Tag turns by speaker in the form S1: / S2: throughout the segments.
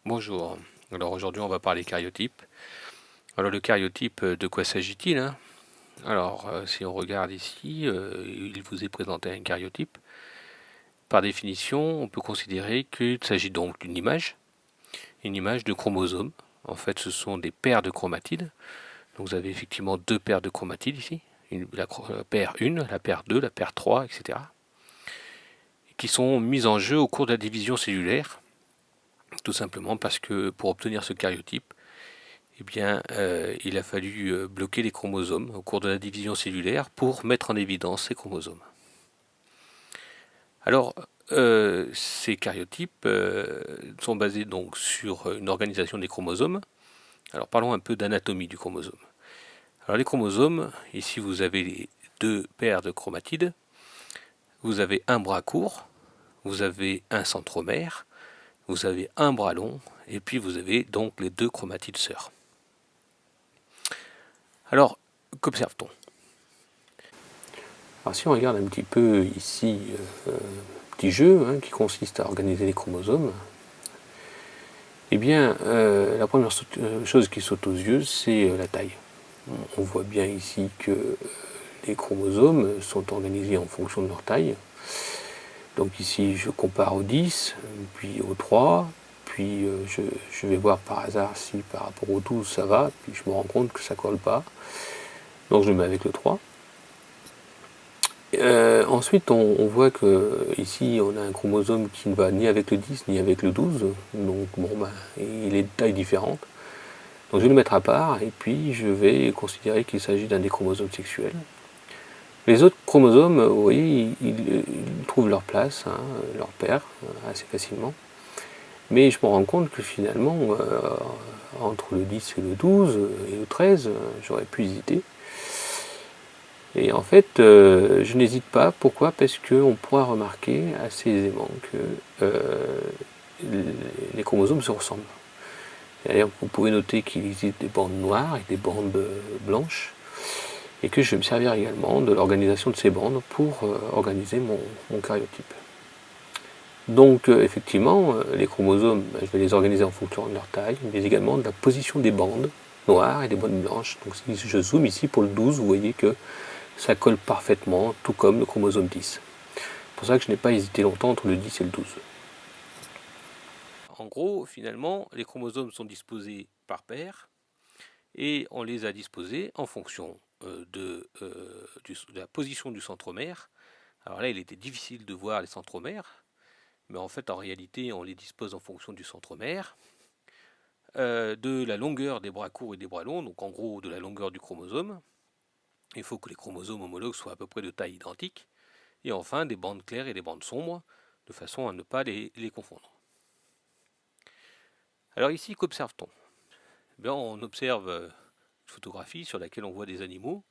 S1: Bonjour. Alors aujourd'hui on va parler cariotype. Alors le cariotype, de quoi s'agit-il, hein? Alors si on regarde ici, il vous est présenté un cariotype. Par définition, on peut considérer qu'il s'agit donc d'une une image de chromosomes. En fait, ce sont des paires de chromatides. Donc vous avez effectivement deux paires de chromatides ici. La paire 1, la paire 2, la paire 3, etc. Qui sont mises en jeu au cours de la division cellulaire. Tout simplement parce que pour obtenir ce cariotype, eh bien, il a fallu bloquer les chromosomes au cours de la division cellulaire pour mettre en évidence ces chromosomes. Alors, ces cariotypes sont basés donc sur une organisation des chromosomes. Alors, parlons un peu d'anatomie du chromosome. Alors, les chromosomes, ici vous avez les deux paires de chromatides, vous avez un bras court, vous avez un centromère, vous avez un bras long, et puis vous avez donc les deux chromatides sœurs. Alors, qu'observe-t-on? Alors si on regarde un petit peu ici, petit jeu qui consiste à organiser les chromosomes, eh bien la première chose qui saute aux yeux, c'est la taille. On voit bien ici que les chromosomes sont organisés en fonction de leur taille. Donc ici je compare au 10, puis au 3, puis je vais voir par hasard si par rapport au 12 ça va, puis je me rends compte que ça colle pas. Donc je le mets avec le 3. Ensuite, on voit que ici, on a un chromosome qui ne va ni avec le 10 ni avec le 12. Donc, bon, ben, il est de taille différente. Donc, je vais le mettre à part et puis je vais considérer qu'il s'agit d'un des chromosomes sexuels. Les autres chromosomes, vous voyez, ils trouvent leur place, leur paire, assez facilement. Mais je me rends compte que finalement, entre le 10 et le 12 et le 13, j'aurais pu hésiter. Et en fait, je n'hésite pas. Pourquoi? Parce qu'on pourra remarquer assez aisément que les chromosomes se ressemblent. D'ailleurs, vous pouvez noter qu'il existe des bandes noires et des bandes blanches, et que je vais me servir également de l'organisation de ces bandes pour organiser mon cariotype. Donc, effectivement, les chromosomes, je vais les organiser en fonction de leur taille, mais également de la position des bandes noires et des bandes blanches. Donc, si je zoome ici pour le 12, vous voyez que ça colle parfaitement, tout comme le chromosome 10. C'est pour ça que je n'ai pas hésité longtemps entre le 10 et le 12. En gros, finalement, les chromosomes sont disposés par paire et on les a disposés en fonction de la position du centromère. Alors là, il était difficile de voir les centromères, mais en fait, en réalité, on les dispose en fonction du centromère, de la longueur des bras courts et des bras longs, donc en gros de la longueur du chromosome. Il faut que les chromosomes homologues soient à peu près de taille identique. Et enfin des bandes claires et des bandes sombres, de façon à ne pas les confondre. Alors ici, qu'observe-t-on? Bien, on observe une photographie sur laquelle on voit des animaux.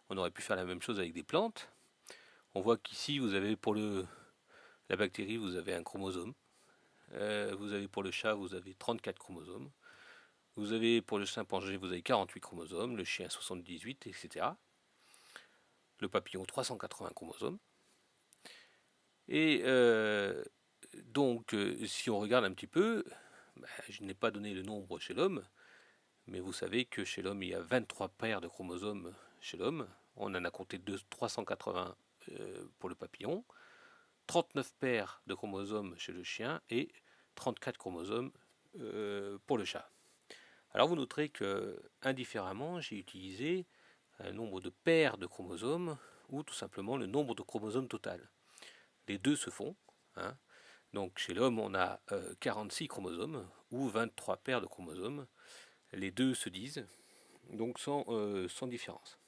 S1: On aurait pu faire la même chose avec des plantes. On voit qu'ici, vous avez pour la bactérie, vous avez un chromosome. Vous avez pour le chat, vous avez 34 chromosomes. Vous avez pour le chimpanzé, vous avez 48 chromosomes, le chien 78, etc. Le papillon 380 chromosomes. Et donc, si on regarde un petit peu, je n'ai pas donné le nombre chez l'homme, mais vous savez que chez l'homme, il y a 23 paires de chromosomes chez l'homme. On en a compté 380 pour le papillon, 39 paires de chromosomes chez le chien et 34 chromosomes pour le chat. Alors vous noterez que, indifféremment, j'ai utilisé un nombre de paires de chromosomes ou tout simplement le nombre de chromosomes total. Les deux se font. Hein. Donc chez l'homme, on a 46 chromosomes ou 23 paires de chromosomes. Les deux se disent, donc sans différence.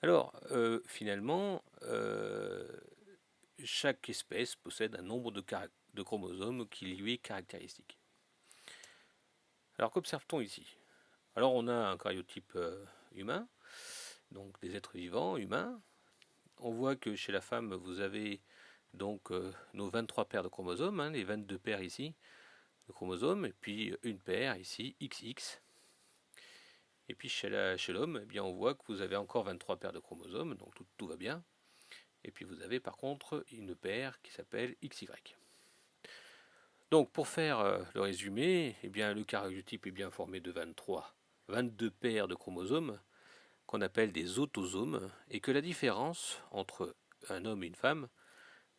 S1: Alors, finalement, chaque espèce possède un nombre de chromosomes qui lui est caractéristique. Alors, qu'observe-t-on ici? Alors, on a un cariotype humain, donc des êtres vivants humains. On voit que chez la femme, vous avez donc nos 23 paires de chromosomes, les 22 paires ici de chromosomes, et puis une paire ici, XX. Et puis chez l'homme, eh bien, on voit que vous avez encore 23 paires de chromosomes, donc tout va bien. Et puis vous avez par contre une paire qui s'appelle XY. Donc pour faire le résumé, eh bien, le karyotype est bien formé de 22 paires de chromosomes qu'on appelle des autosomes, et que la différence entre un homme et une femme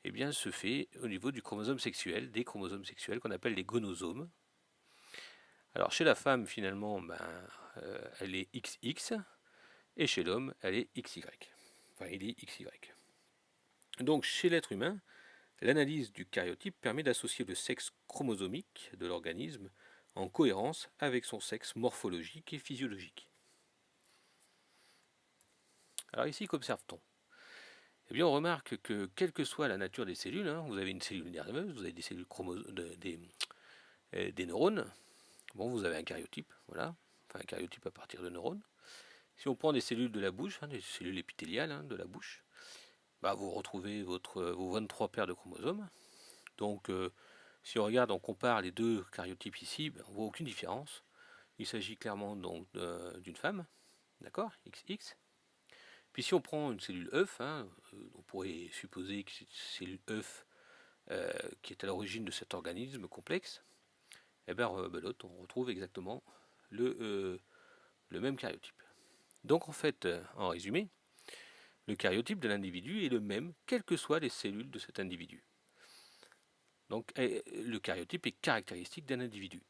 S1: eh bien, se fait au niveau du chromosome sexuel, des chromosomes sexuels qu'on appelle les gonosomes. Alors chez la femme, finalement, elle est XX, et chez l'homme, elle est XY. Enfin, il est XY. Donc chez l'être humain, l'analyse du karyotype permet d'associer le sexe chromosomique de l'organisme en cohérence avec son sexe morphologique et physiologique. Alors ici, qu'observe-t-on? Eh bien, on remarque que quelle que soit la nature des cellules, vous avez une cellule nerveuse, vous avez des cellules des neurones, bon, vous avez un karyotype, voilà, enfin un karyotype à partir de neurones. Si on prend des cellules de la bouche, des cellules épithéliales de la bouche, vous retrouvez vos 23 paires de chromosomes. Donc, si on regarde, on compare les deux karyotypes ici, on ne voit aucune différence. Il s'agit clairement donc d'une femme, d'accord, XX. Puis si on prend une cellule œuf, on pourrait supposer que c'est une cellule œuf qui est à l'origine de cet organisme complexe, et bien l'autre, on retrouve exactement le même karyotype. Donc en fait, en résumé, le karyotype de l'individu est le même, quelles que soient les cellules de cet individu. Donc le karyotype est caractéristique d'un individu.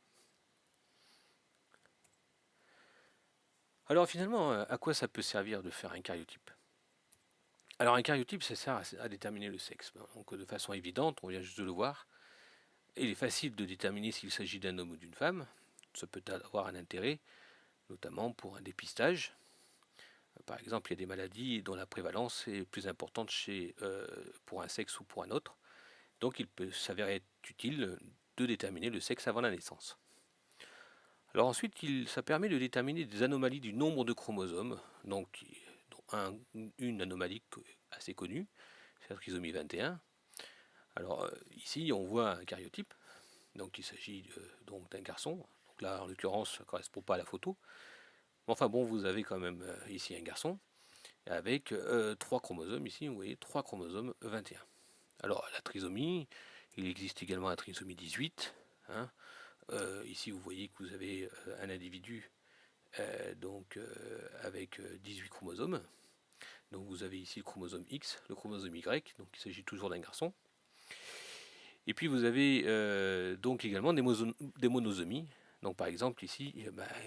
S1: Alors finalement, à quoi ça peut servir de faire un karyotype? Alors un karyotype, ça sert à déterminer le sexe. Donc de façon évidente, on vient juste de le voir, il est facile de déterminer s'il s'agit d'un homme ou d'une femme. Ça peut avoir un intérêt, notamment pour un dépistage. Par exemple, il y a des maladies dont la prévalence est plus importante pour un sexe ou pour un autre. Donc il peut s'avérer être utile de déterminer le sexe avant la naissance. Alors ensuite, ça permet de déterminer des anomalies du nombre de chromosomes, donc une anomalie assez connue, c'est la trisomie 21. Alors ici, on voit un karyotype, donc il s'agit donc d'un garçon. Donc là, en l'occurrence, ça ne correspond pas à la photo. Mais enfin bon, vous avez quand même ici un garçon avec 3 chromosomes, ici, vous voyez, 3 chromosomes 21. Alors la trisomie, il existe également la trisomie 18. Ici, vous voyez que vous avez un individu avec 18 chromosomes. Donc vous avez ici le chromosome X, le chromosome Y, donc il s'agit toujours d'un garçon. Et puis vous avez donc également des monosomies. Donc par exemple ici,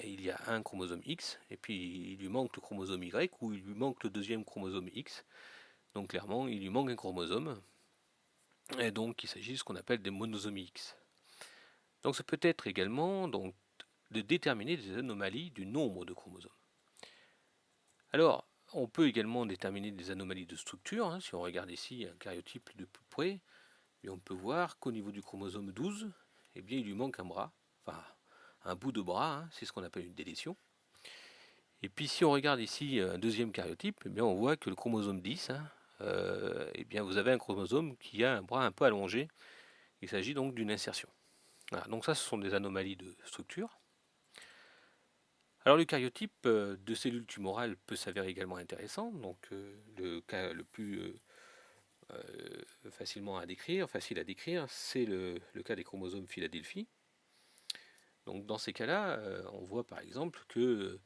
S1: il y a un chromosome X, et puis il lui manque le chromosome Y, ou il lui manque le deuxième chromosome X. Donc clairement, il lui manque un chromosome, et donc il s'agit de ce qu'on appelle des monosomies X. Donc ça peut être également donc, de déterminer des anomalies du nombre de chromosomes. Alors, on peut également déterminer des anomalies de structure. Si on regarde ici un karyotype de plus près, et on peut voir qu'au niveau du chromosome 12, eh bien, il lui manque un bras, enfin un bout de bras, c'est ce qu'on appelle une délétion. Et puis si on regarde ici un deuxième karyotype, eh bien, on voit que le chromosome 10, eh bien, vous avez un chromosome qui a un bras un peu allongé. Il s'agit donc d'une insertion. Voilà, donc ça, ce sont des anomalies de structure. Alors le karyotype de cellules tumorales peut s'avérer également intéressant. Donc le cas le plus facile à décrire, c'est le cas des chromosomes Philadelphie. Donc dans ces cas-là, on voit par exemple que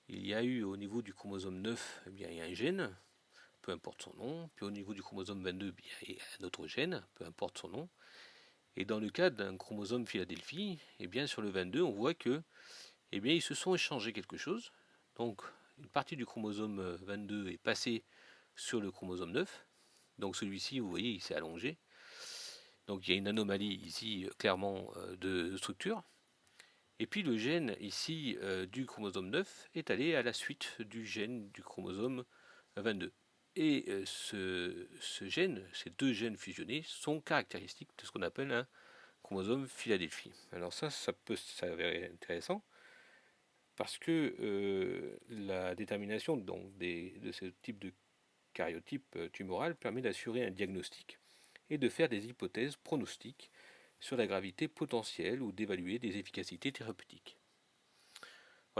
S1: il y a eu au niveau du chromosome 9, eh bien, il y a un gène, peu importe son nom, puis au niveau du chromosome 22, bien, il y a un autre gène, peu importe son nom. Et dans le cas d'un chromosome Philadelphie, eh bien, sur le 22, on voit que eh bien, ils se sont échangés quelque chose. Donc une partie du chromosome 22 est passée sur le chromosome 9. Donc celui-ci, vous voyez, il s'est allongé. Donc il y a une anomalie ici clairement de structure. Et puis le gène ici du chromosome 9 est allé à la suite du gène du chromosome 22. Et ce gène, ces deux gènes fusionnés, sont caractéristiques de ce qu'on appelle un chromosome Philadelphie. Alors ça peut s'avérer intéressant parce que la détermination donc, de ce type de karyotype tumoral permet d'assurer un diagnostic et de faire des hypothèses pronostiques sur la gravité potentielle ou d'évaluer des efficacités thérapeutiques.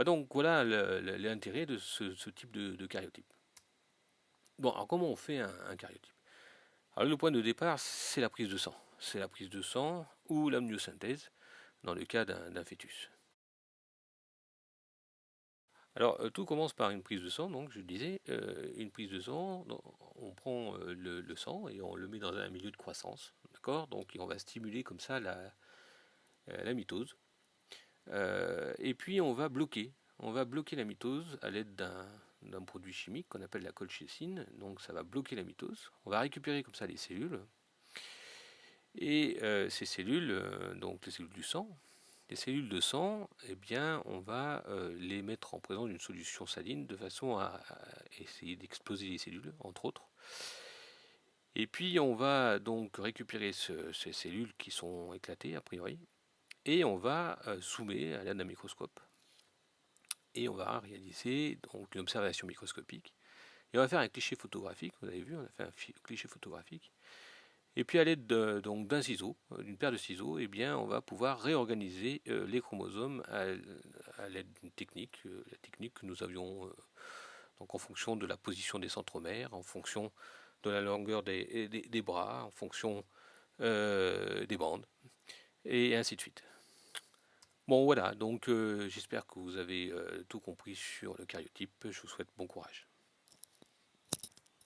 S1: Donc voilà l'intérêt de ce type de karyotype. Bon, alors comment on fait un karyotype? Alors le point de départ, c'est la prise de sang. C'est la prise de sang ou l'amniosynthèse dans le cas d'un fœtus. Alors tout commence par une prise de sang, donc je disais, une prise de sang, on prend le sang et on le met dans un milieu de croissance, d'accord? Donc on va stimuler comme ça la mitose. Et puis on va bloquer la mitose à l'aide d'un produit chimique qu'on appelle la colchicine, donc ça va bloquer la mitose. On va récupérer comme ça les cellules, et ces cellules, donc les cellules du sang, les cellules de sang, eh bien, on va les mettre en présence d'une solution saline de façon à essayer d'exploser les cellules, entre autres. Et puis on va donc récupérer ces cellules qui sont éclatées a priori, et on va zoomer à l'aide d'un microscope. Et on va réaliser donc une observation microscopique. Et on va faire un cliché photographique, vous avez vu, on a fait un cliché photographique. Et puis à l'aide donc d'un ciseau, d'une paire de ciseaux, eh bien, on va pouvoir réorganiser les chromosomes à l'aide d'une technique, la technique que nous avions donc en fonction de la position des centromères, en fonction de la longueur des bras, en fonction des bandes, et ainsi de suite. Bon voilà, donc j'espère que vous avez tout compris sur le karyotype. Je vous souhaite bon courage.